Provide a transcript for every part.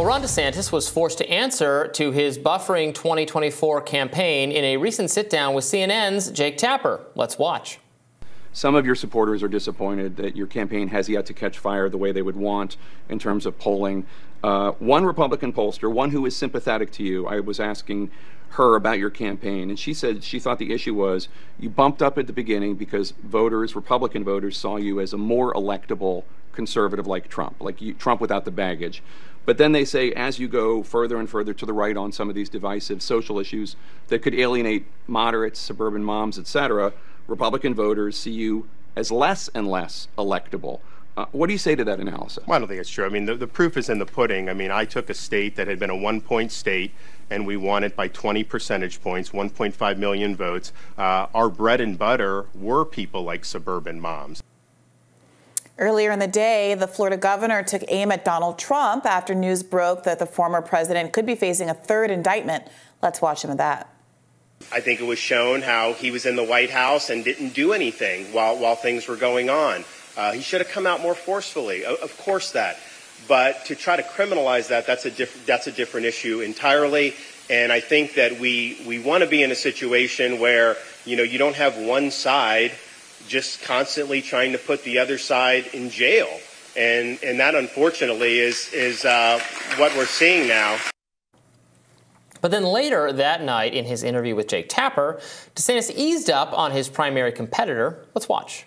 Ron DeSantis was forced to answer to his buffering 2024 campaign in a recent sit-down with CNN's Jake Tapper. Let's watch. Some of your supporters are disappointed that your campaign has yet to catch fire the way they would want in terms of polling. One Republican pollster, one who is sympathetic to you, I was asking her about your campaign, and she said she thought the issue was you bumped up at the beginning because voters, Republican voters, saw you as a more electable conservative like Trump, Trump without the baggage. But then they say as you go further and further to the right on some of these divisive social issues that could alienate moderates, suburban moms, etc., Republican voters see you as less and less electable. What do you say to that analysis? Well, I don't think it's true. I mean, the proof is in the pudding. I mean, I took a state that had been a 1-point state, and we won it by 20 percentage points, 1.5 million votes. Our bread and butter were people like suburban moms. Earlier in the day, the Florida governor took aim at Donald Trump after news broke that the former president could be facing a third indictment. Let's watch some of that. I think it was shown how he was in the White House and didn't do anything while things were going on. He should have come out more forcefully, of course that. But to try to criminalize that, that's a different issue entirely. And I think that we want to be in a situation where, you don't have one side just constantly trying to put the other side in jail. And that, unfortunately, is what we're seeing now. But then later that night in his interview with Jake Tapper, DeSantis eased up on his primary competitor. Let's watch.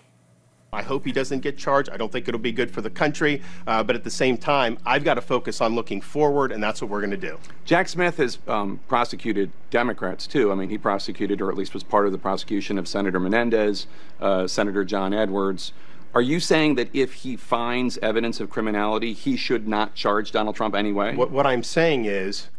I hope he doesn't get charged. I don't think it'll be good for the country. But at the same time, I've got to focus on looking forward, and that's what we're going to do. Jack Smith has prosecuted Democrats, too. I mean, he prosecuted, or at least was part of the prosecution of Senator Menendez, Senator John Edwards. Are you saying that if he finds evidence of criminality, he should not charge Donald Trump anyway? What I'm saying is,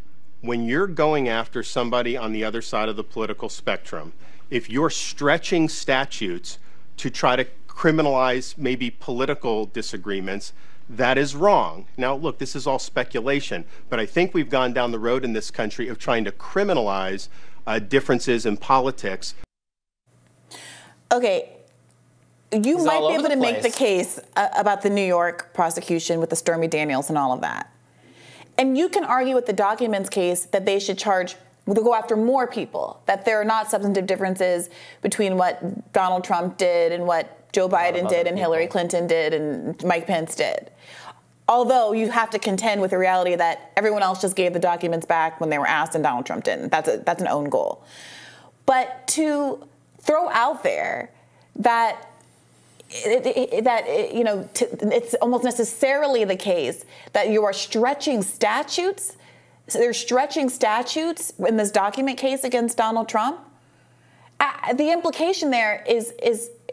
when you're going after somebody on the other side of the political spectrum, if you're stretching statutes to try to criminalize maybe political disagreements, that is wrong. Now, look, this is all speculation, but I think we've gone down the road in this country of trying to criminalize differences in politics. Okay, you might be able to make the case about the New York prosecution with the Stormy Daniels and all of that. And you can argue with the documents case that they should go after more people, that there are not substantive differences between what Donald Trump did and what Joe Biden did and Hillary Clinton did and Mike Pence did. Although you have to contend with the reality that everyone else just gave the documents back when they were asked and Donald Trump didn't. That's an own goal. But to throw out there that it's almost necessarily the case that you are stretching statutes. So they're stretching statutes in this document case against Donald Trump. The implication there is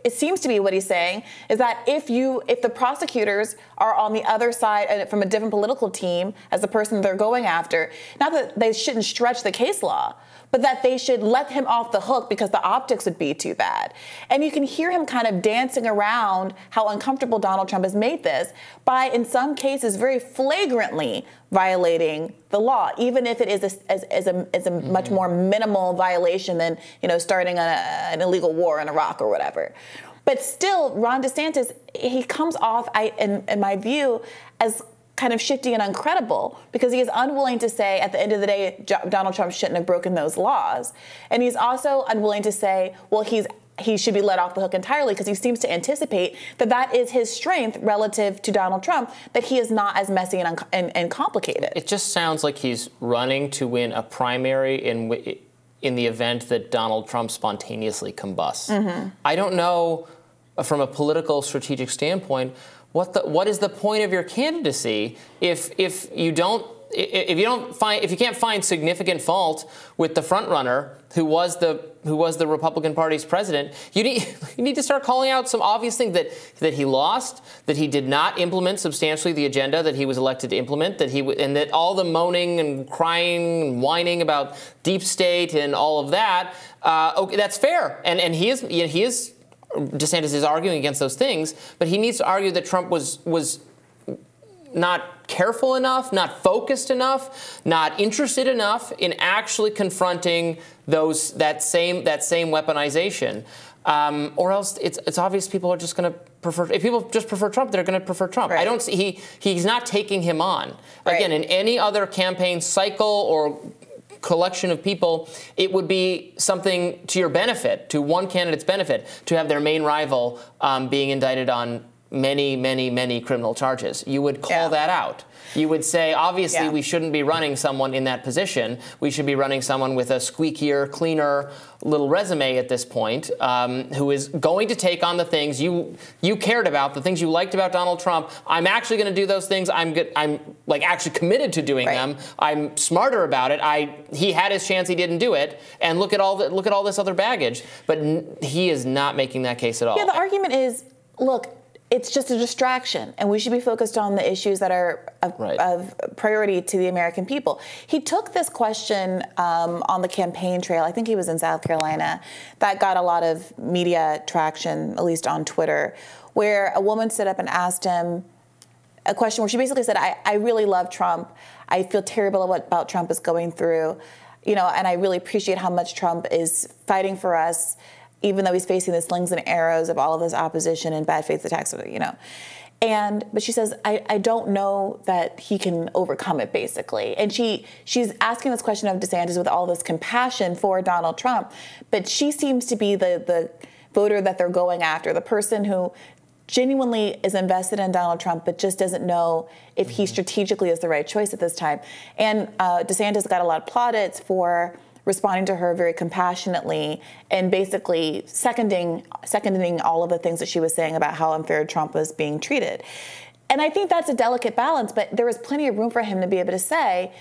it seems to be what he's saying is that if the prosecutors are on the other side and from a different political team as the person they're going after, not that they shouldn't stretch the case law, but that they should let him off the hook because the optics would be too bad. And you can hear him kind of dancing around how uncomfortable Donald Trump has made this by, in some cases, very flagrantly violating the law, even if it is a much more minimal violation than starting an illegal war in Iraq or whatever. But still, Ron DeSantis, he comes off, in my view, as kind of shifty and uncredible because he is unwilling to say at the end of the day Donald Trump shouldn't have broken those laws, and he's also unwilling to say, well, he should be let off the hook entirely because he seems to anticipate that is his strength relative to Donald Trump, that he is not as messy and complicated. It just sounds like he's running to win a primary in the event that Donald Trump spontaneously combusts. I don't know from a political strategic standpoint what is the point of your candidacy if you can't find significant fault with the front runner who was the Republican Party's president. You need to start calling out some obvious things that he lost, that he did not implement substantially the agenda that he was elected to implement, and that all the moaning and crying and whining about deep state and all of that. Okay, that's fair, and he is. DeSantis is arguing against those things, but he needs to argue that Trump was not careful enough, not focused enough, not interested enough in actually confronting that same weaponization, or else it's obvious people are just going to prefer. If people just prefer Trump, they're going to prefer Trump. Right. I don't see he's not taking him on. Right. Again, in any other campaign cycle or collection of people, it would be something to your benefit, to one candidate's benefit, to have their main rival being indicted on many criminal charges. You would call that out. You would say, obviously, we shouldn't be running someone in that position. We should be running someone with a squeakier, cleaner little resume at this point, who is going to take on the things you cared about, the things you liked about Donald Trump. I'm actually going to do those things. I'm like actually committed to doing them. I'm smarter about it. He had his chance. He didn't do it. And look at all this other baggage. But he is not making that case at all. Yeah, the argument is, look, it's just a distraction, and we should be focused on the issues that are of priority to the American people. He took this question on the campaign trail. I think he was in South Carolina. That got a lot of media traction, at least on Twitter, where a woman stood up and asked him a question where she basically said, I really love Trump. I feel terrible about Trump is going through, and I really appreciate how much Trump is fighting for us, even though he's facing the slings and arrows of all of this opposition and bad faith attacks, But she says, I don't know that he can overcome it, basically. And she's asking this question of DeSantis with all this compassion for Donald Trump, but she seems to be the voter that they're going after, the person who genuinely is invested in Donald Trump, but just doesn't know if he strategically is the right choice at this time. And DeSantis got a lot of plaudits for responding to her very compassionately and basically seconding all of the things that she was saying about how unfair Trump was being treated. And I think that's a delicate balance, but there was plenty of room for him to be able to say,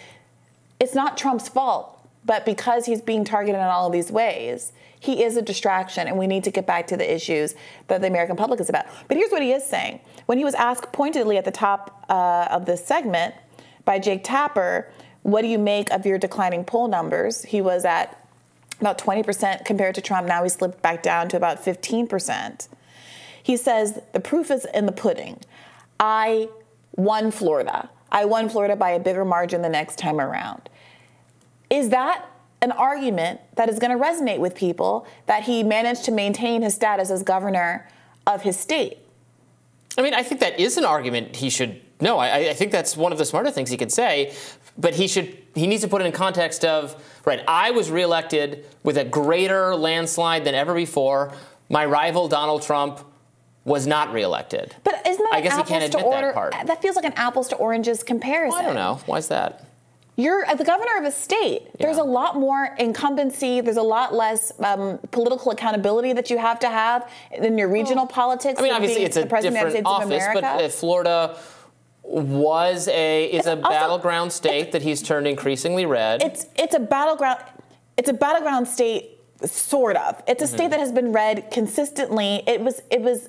it's not Trump's fault, but because he's being targeted in all of these ways, he is a distraction, and we need to get back to the issues that the American public is about. But here's what he is saying. When he was asked pointedly at the top of this segment by Jake Tapper, what do you make of your declining poll numbers? He was at about 20% compared to Trump. Now he slipped back down to about 15%. He says, the proof is in the pudding. I won Florida. I won Florida by a bigger margin the next time around. Is that an argument that is going to resonate with people, that he managed to maintain his status as governor of his state? I mean, I think that is an argument he should. No, I think that's one of the smarter things he could say. But he needs to put it in context of, right, I was reelected with a greater landslide than ever before. My rival, Donald Trump, was not reelected. But isn't that I guess he can't admit that part. That feels like an apples to oranges comparison. Well, I don't know. Why is that? You're the governor of a state. Yeah. There's a lot more incumbency. There's a lot less political accountability that you have to have in your regional politics. I mean, obviously, it's a different office, but Florida is a battleground state that he's turned increasingly red. It's a battleground. It's a battleground state, sort of. It's a state that has been red consistently. It was.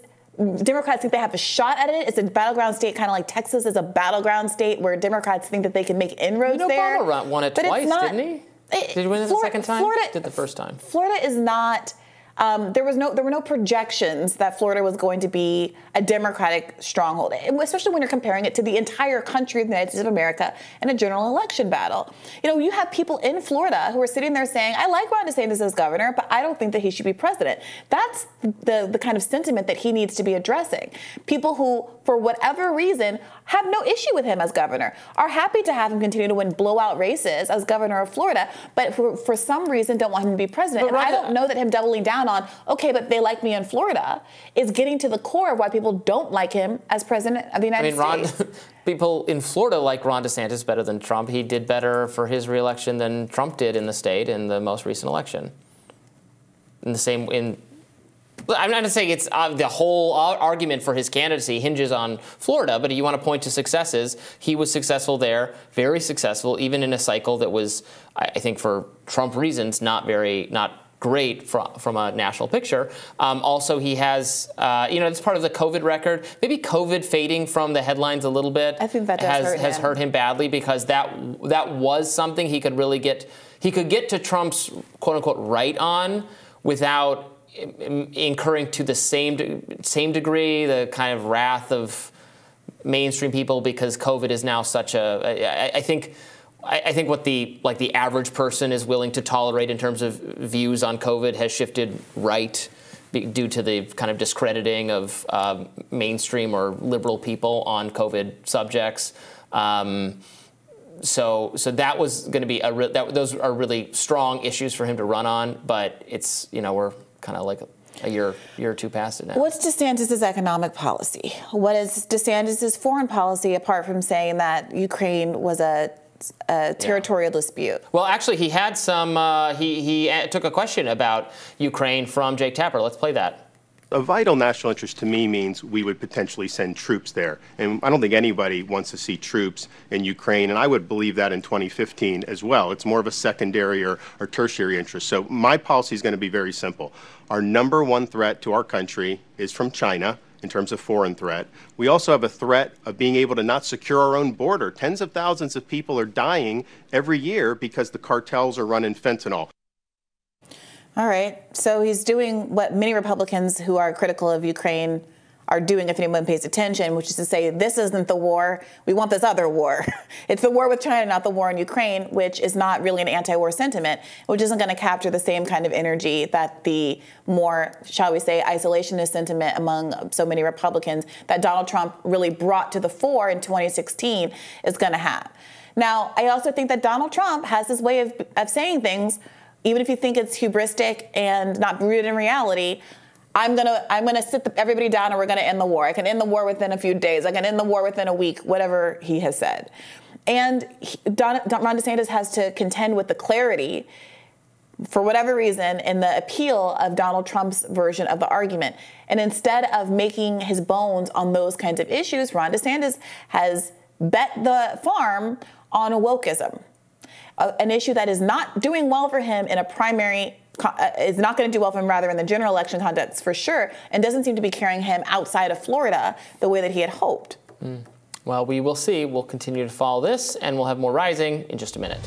Democrats think they have a shot at it. It's a battleground state, kind of like Texas is a battleground state where Democrats think that they can make inroads there. Obama won it twice, didn't he? Did he win it the second time? Did the first time? Florida is not. There were no projections that Florida was going to be a Democratic stronghold, especially when you're comparing it to the entire country of the United States of America in a general election battle. You have people in Florida who are sitting there saying, I like Ron DeSantis as governor, but I don't think that he should be president. That's the kind of sentiment that he needs to be addressing. People who, for whatever reason, have no issue with him as governor, are happy to have him continue to win blowout races as governor of Florida, but for some reason don't want him to be president. And I don't know that him doubling down on, okay, but they like me in Florida, is getting to the core of why people don't like him as president of the United States. People in Florida like Ron DeSantis better than Trump. He did better for his reelection than Trump did in the state in the most recent election. I'm not saying it's the whole argument for his candidacy hinges on Florida, but you want to point to successes. He was successful there, very successful, even in a cycle that was, I think, for Trump reasons, not great from a national picture. Also, he has, it's part of the COVID record. Maybe COVID fading from the headlines a little bit. I think that has hurt him badly, because that was something he could really get. He could get to Trump's quote unquote right on without incurring to the same degree the kind of wrath of mainstream people, because COVID is now such a. I think what the average person is willing to tolerate in terms of views on COVID has shifted right due to the kind of discrediting of mainstream or liberal people on COVID subjects. So that was going to be those are really strong issues for him to run on, but it's, we're kind of like a year or two past it now. What's DeSantis' economic policy? What is DeSantis' foreign policy apart from saying that Ukraine was a territorial dispute? Well, actually, he had some. He took a question about Ukraine from Jake Tapper. Let's play that. A vital national interest to me means we would potentially send troops there. And I don't think anybody wants to see troops in Ukraine, and I would believe that in 2015 as well. It's more of a secondary or tertiary interest. So my policy is going to be very simple. Our number one threat to our country is from China in terms of foreign threat. We also have a threat of being able to not secure our own border. Tens of thousands of people are dying every year because the cartels are running fentanyl. All right. So he's doing what many Republicans who are critical of Ukraine are doing, if anyone pays attention, which is to say, this isn't the war. We want this other war. It's the war with China, not the war in Ukraine, which is not really an anti-war sentiment, which isn't going to capture the same kind of energy that the more, shall we say, isolationist sentiment among so many Republicans that Donald Trump really brought to the fore in 2016 is going to have. Now, I also think that Donald Trump has this way of saying things, even if you think it's hubristic and not rooted in reality. I'm gonna sit everybody down and we're gonna end the war. I can end the war within a few days. I can end the war within a week, whatever he has said. And Ron DeSantis has to contend with the clarity, for whatever reason, in the appeal of Donald Trump's version of the argument. And instead of making his bones on those kinds of issues, Ron DeSantis has bet the farm on wokeism. An issue that is not doing well for him in a primary, is not going to do well for him rather in the general election context for sure, and doesn't seem to be carrying him outside of Florida the way that he had hoped. Well, we will see. We'll continue to follow this, and we'll have more Rising in just a minute.